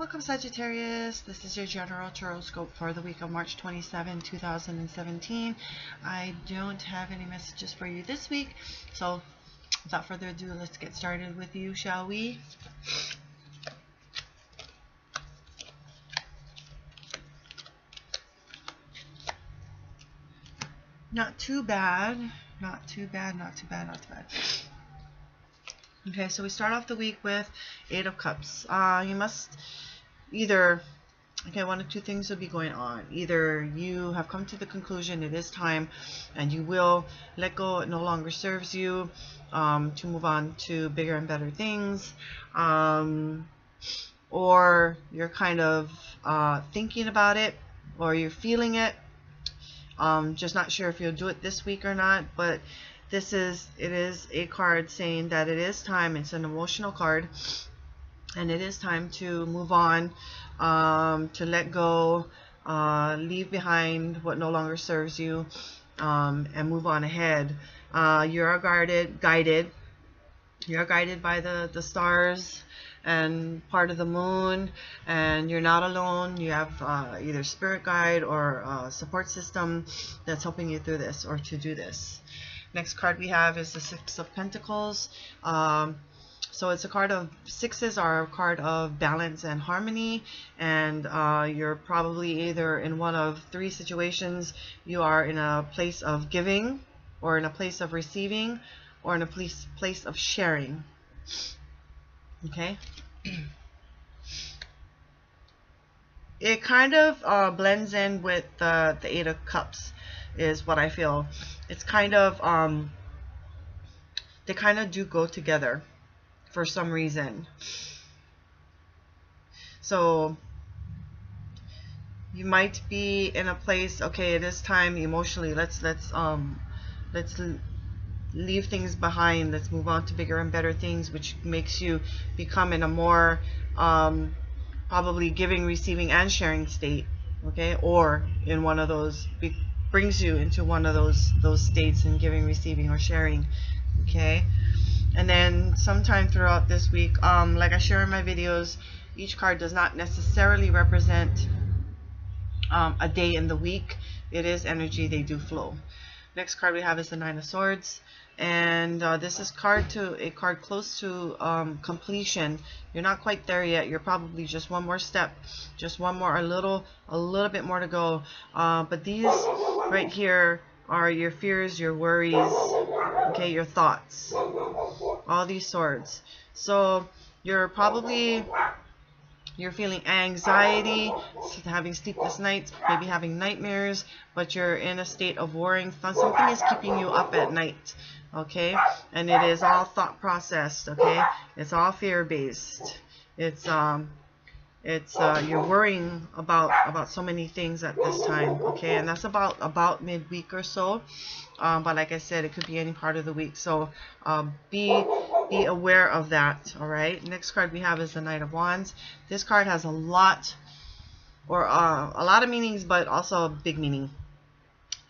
Welcome, Sagittarius. This is your general horoscope for the week of March 27, 2017. I don't have any messages for you this week, so without further ado, let's get started with you, shall we? Not too bad. Not too bad, not too bad, not too bad. Okay, so we start off the week with Eight of Cups. You must either, okay, one of two things will be going on. Either you have come to the conclusion it is time and you will let go, it no longer serves you, to move on to bigger and better things, or you're kind of thinking about it, or you're feeling it, just not sure if you'll do it this week or not. But it is a card saying that it is time. It's an emotional card, and it is time to move on, to let go, leave behind what no longer serves you, and move on ahead. You are guided. You're guided by the stars and part of the moon, and you're not alone. You have either spirit guide or a support system that's helping you through this or to do this. Next card we have is the Six of Pentacles. So it's a card of sixes are a card of balance and harmony, and you're probably either in one of three situations. You are in a place of giving, or in a place of receiving, or in a place of sharing. Okay. It kind of blends in with the Eight of Cups, is what I feel. It's kind of they kind of do go together for some reason. So you might be in a place, okay, it is time emotionally, let's leave things behind, let's move on to bigger and better things, which makes you become in a more probably giving, receiving, and sharing state. Okay, or in one of those, brings you into one of those states in giving, receiving, or sharing. Okay. And then sometime throughout this week, like I share in my videos, each card does not necessarily represent a day in the week. It is energy, they do flow. Next card we have is the Nine of Swords, and this is a card close to completion. You're not quite there yet. You're probably just one more step, just one more, a little bit more to go. But these right here are your fears, your worries, okay, your thoughts, all these swords. So you're feeling anxiety, having sleepless nights, maybe having nightmares, but you're in a state of worrying. Something is keeping you up at night, okay? And it is all thought processed, okay? It's all fear based. It's you're worrying about so many things at this time, okay? And that's about midweek or so. But like I said, it could be any part of the week, so be aware of that. All right, next card we have is the Knight of Wands. This card has a lot of meanings, but also a big meaning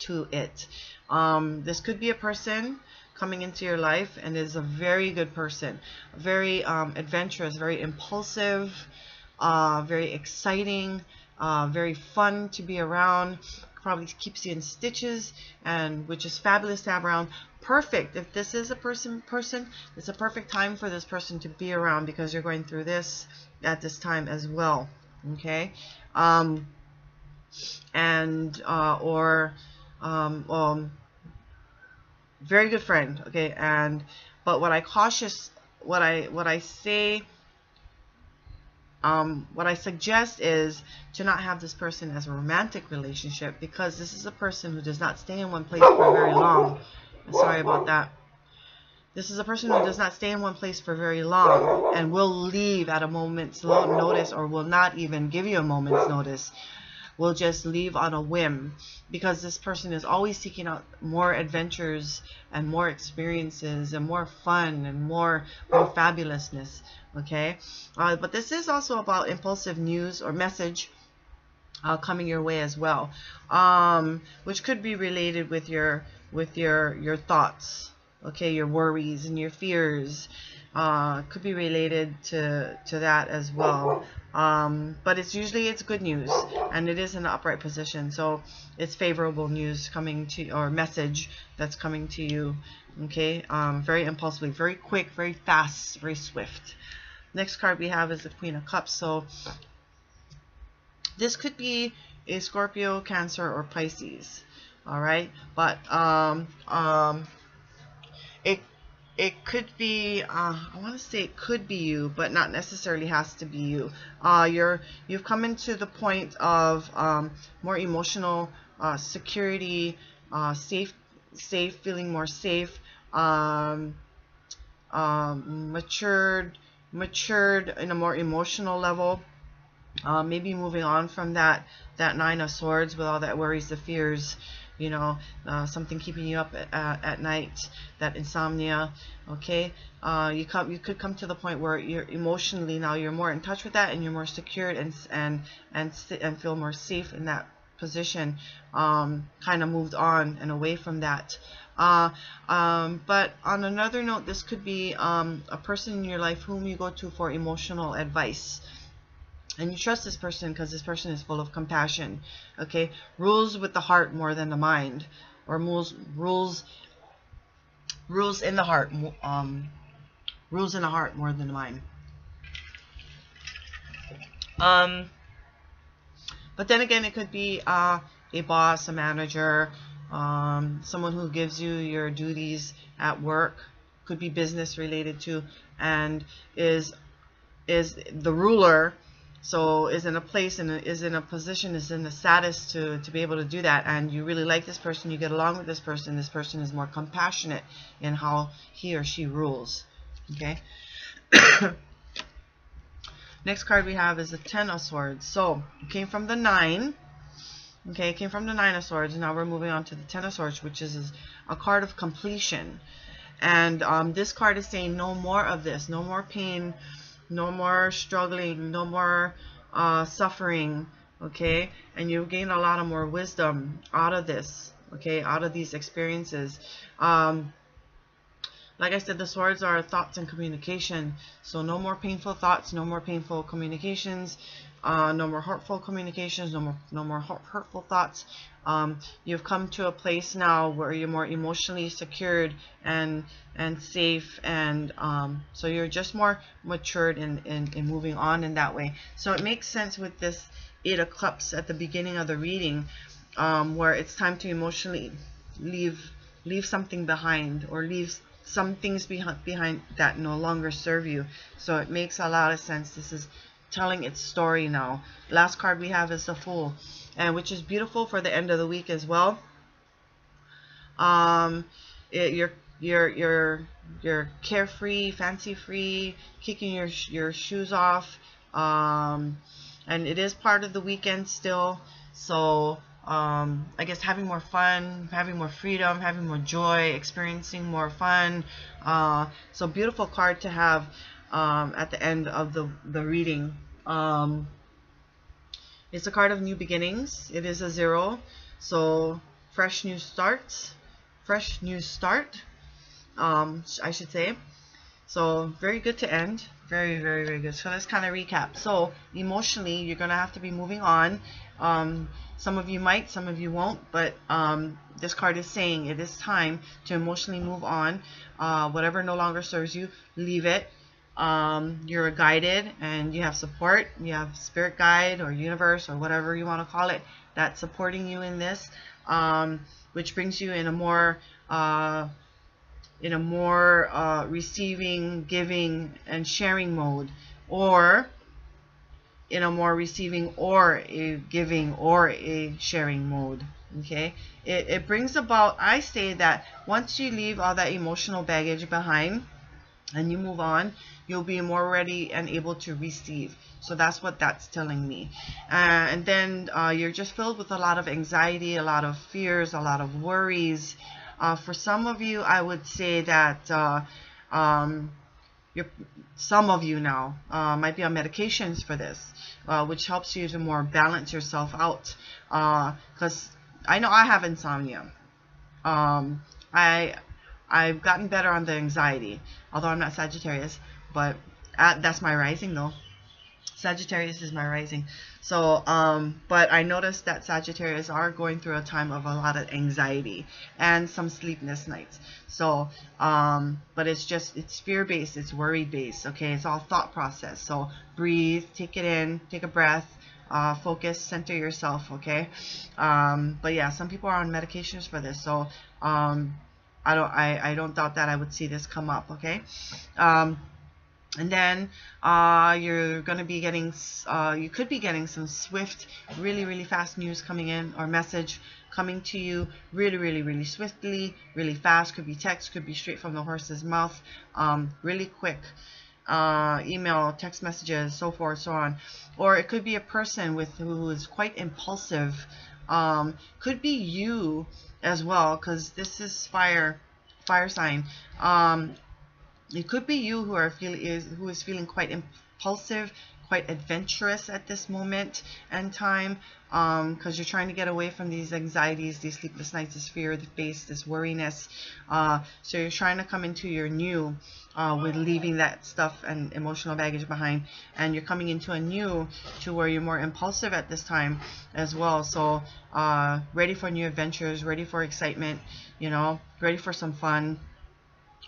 to it. This could be a person coming into your life, and is a very good person, very adventurous, very impulsive, very exciting, very fun to be around. Probably keeps you in stitches, and which is fabulous to have around. Perfect. If this is a person, it's a perfect time for this person to be around, because you're going through this at this time as well. Okay. Very good friend. Okay. But what I suggest is to not have this person as a romantic relationship, because this is a person who does not stay in one place for very long. I'm sorry about that. This is a person who does not stay in one place for very long, and will leave at a moment's notice, or will not even give you a moment's notice. Will just leave on a whim, because this person is always seeking out more adventures and more experiences and more fun and more fabulousness. Okay, but this is also about impulsive news or message coming your way as well, which could be related with your thoughts. Okay, your worries and your fears could be related to that as well. But it's usually good news, and it is in the upright position, so it's favorable news coming to, or message that's coming to you. Okay, very impulsively, very quick, very fast, very swift. Next card we have is the Queen of Cups. So this could be a Scorpio, Cancer, or Pisces. All right, but it could be, I want to say it could be you, but not necessarily has to be you. You've come into the point of more emotional security, safe, feeling more safe, matured in a more emotional level. Maybe moving on from that Nine of Swords with all that worries, the fears, you know, something keeping you up at night, that insomnia. Okay, you could come to the point where you're emotionally now you're more in touch with that, and you're more secured and feel more safe in that position. Kind of moved on and away from that. But on another note, this could be a person in your life whom you go to for emotional advice. And you trust this person because this person is full of compassion. Okay, rules with the heart more than the mind, or rules in the heart, rules in the heart more than the mind. But then again, it could be a boss, a manager, someone who gives you your duties at work. Could be business related to, and is the ruler. So is in a place and is in a position, is in the status to be able to do that, and you really like this person, you get along with this person is more compassionate in how he or she rules. Okay. Next card we have is the Ten of Swords. So it came from the 9. Okay, it came from the 9 of Swords. Now we're moving on to the Ten of Swords, which is a card of completion. And this card is saying no more of this, no more pain, no more struggling, no more suffering. Okay, and you gain a lot of more wisdom out of this. Okay, out of these experiences. Like I said, the swords are thoughts and communication. So no more painful thoughts, no more painful communications, no more hurtful communications, no more hurtful thoughts. You've come to a place now where you're more emotionally secured and safe, and so you're just more matured in moving on in that way. So it makes sense with this Eight of Cups at the beginning of the reading, where it's time to emotionally leave something behind, or leave some things behind that no longer serve you. So it makes a lot of sense. This is telling its story now. Last card we have is the Fool, and which is beautiful for the end of the week as well. You're carefree, fancy free, kicking your shoes off, and it is part of the weekend still. So I guess having more fun, having more freedom, having more joy, experiencing more fun. So beautiful card to have at the end of the reading. It's a card of new beginnings. It is a 0, so fresh new start, I should say. So very good to end. Very, very, very good. So let's kind of recap. So emotionally, you're going to have to be moving on. Some of you might, some of you won't, but this card is saying it is time to emotionally move on. Whatever no longer serves you, leave it. You're guided and you have support. You have spirit guide or universe or whatever you want to call it that's supporting you in this, which brings you in a more receiving, giving, and sharing mode, or in a more receiving or a giving or a sharing mode. Okay, it brings about, I say that once you leave all that emotional baggage behind and you move on, you'll be more ready and able to receive. So that's what that's telling me. And then you're just filled with a lot of anxiety, a lot of fears, a lot of worries. For some of you, I would say that some of you now might be on medications for this, which helps you to more balance yourself out. Because I know I have insomnia. I've gotten better on the anxiety, although I'm not Sagittarius, but that's my rising though. Sagittarius is my rising. So, but I noticed that Sagittarius are going through a time of a lot of anxiety and some sleepless nights. So, but it's fear-based, it's worry-based, okay? It's all thought process. So breathe, take it in, take a breath, focus, center yourself, okay? But yeah, some people are on medications for this. So, I don't doubt that I would see this come up, okay? And then you're going to be getting, you could be getting some swift, really fast news coming in, or message coming to you really swiftly, really fast. Could be text, could be straight from the horse's mouth, really quick. Email, text messages, so forth, so on. Or it could be a person who is quite impulsive. Could be you as well, because this is fire sign. It could be you who is feeling quite impulsive, quite adventurous at this moment and time, because you're trying to get away from these anxieties, these sleepless nights, this fear, the face, this worriness. So you're trying to come into your new with leaving that stuff and emotional baggage behind, and you're coming into a new to where you're more impulsive at this time as well. So ready for new adventures, ready for excitement, you know, ready for some fun.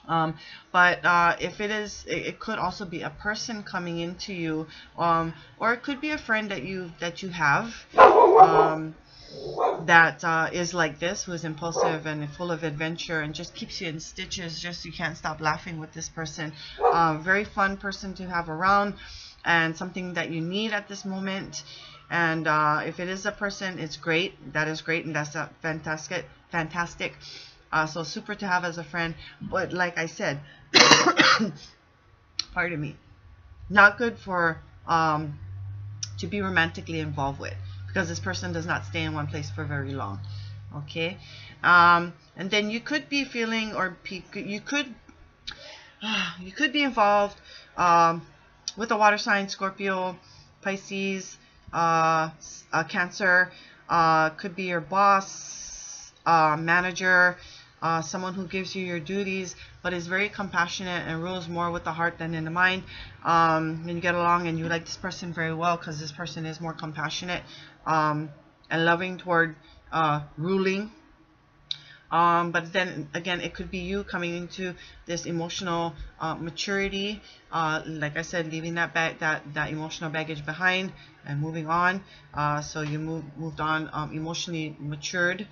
But if it could also be a person coming into you, or it could be a friend that you have that is like this, who is impulsive and full of adventure and just keeps you in stitches, just you can't stop laughing with this person. Very fun person to have around, and something that you need at this moment. And if it is a person, it's great. That is great, and that's fantastic. So super to have as a friend, but like I said, pardon me, not good for to be romantically involved with, because this person does not stay in one place for very long. Okay, and then you could be feeling, or you could be involved with a water sign, Scorpio, Pisces, Cancer. Could be your boss, manager. Someone who gives you your duties, but is very compassionate and rules more with the heart than in the mind. And you get along and you like this person very well, because this person is more compassionate and loving toward ruling. But then again, it could be you coming into this emotional maturity. Like I said, leaving that emotional baggage behind and moving on. So you moved on, emotionally matured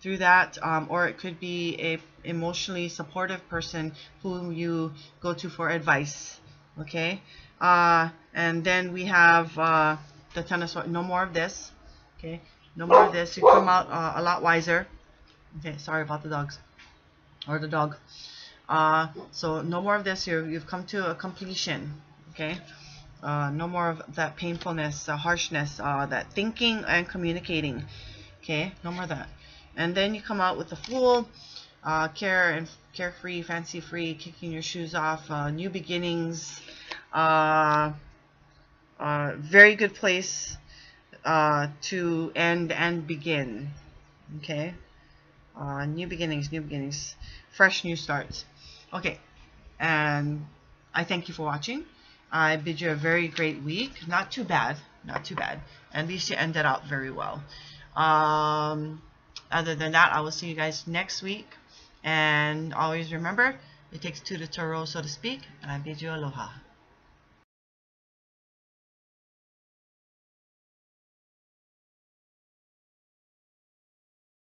through that, or it could be a emotionally supportive person who you go to for advice. Okay, and then we have the Ten of Swords. No more of this. Okay, no more of this. You come out a lot wiser. Okay, sorry about the dogs or the dog. So no more of this. You've come to a completion. Okay, no more of that painfulness, harshness, that thinking and communicating. Okay, no more of that. And then you come out with the Fool, carefree, fancy-free, kicking your shoes off, new beginnings, very good place to end and begin. Okay, new beginnings, fresh new starts. Okay, and I thank you for watching. I bid you a very great week. Not too bad. At least you ended out very well. Other than that, I will see you guys next week. And always remember, it takes two to tango, so to speak. And I bid you aloha.